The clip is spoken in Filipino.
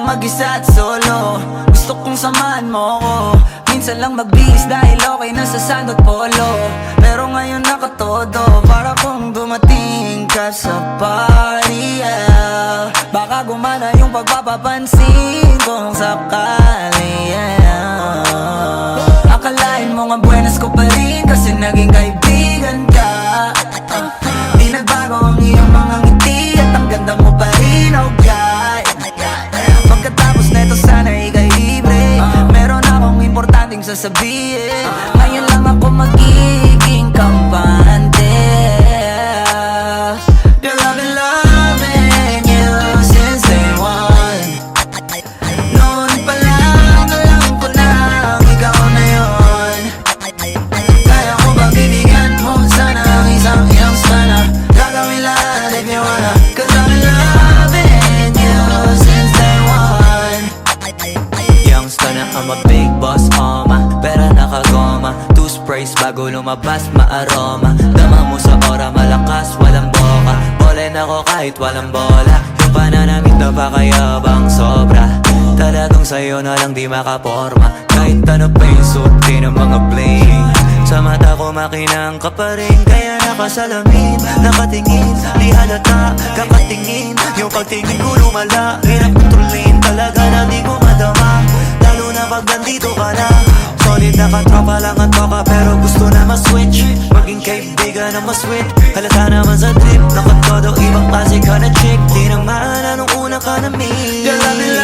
mag-isa at solo. Gusto kong samahan mo ko. Minsan lang magbihis dahil okay na sa sand at polo. Pero ngayon nakatodo, para kung dumating ka sa party, yeah. Baka gumana yung pagpapapansin kung sakali, yeah. Akalain mo nga buenas ko pa rin kasi naging kaibigan ka. Di nagbago ang iyong mga ngiti at ang ganda mo pa rin, oh God. Pagkatapos neto sana ika'y libre. Meron akong importanteng sasabihin. Ngayon lang ako magiging kampante. Girl, I've been loving you since day one. Noon pa lang alam ko na ikaw na yun. Kaya ko ba bibigyan mo sana ang isang iyong sana? Gagawin lahat if you wanna. Cause I've been loving you since day one. Youngster na I'm a big boss, pera nakagoma. Two sprays bago lumabas, maaroma. Dama mo sa ora, malakas, walang boka. Bolen ako kahit walang bola. Yung pananamit na pakayabang sobra. Talagang sa'yo na lang di makaporma. Kahit ano pa yung suti ng mga bling. Sa mata ko makinang ka pa rin. Kaya nakasalamin, nakatingin. Di halata, kakatingin. Yung pagtingin ko lumala. Hirap kontrolin talaga na di ko madama. Lalo na pag nandito ka na. Solid na katropa lang ang toka, pero gusto na ma-switch. Maging kaibigan na ma-sweet. Halata naman sa trip, nakatodo ibang klase ka na chick. Di naman anong una ka na meet. Girl, I've been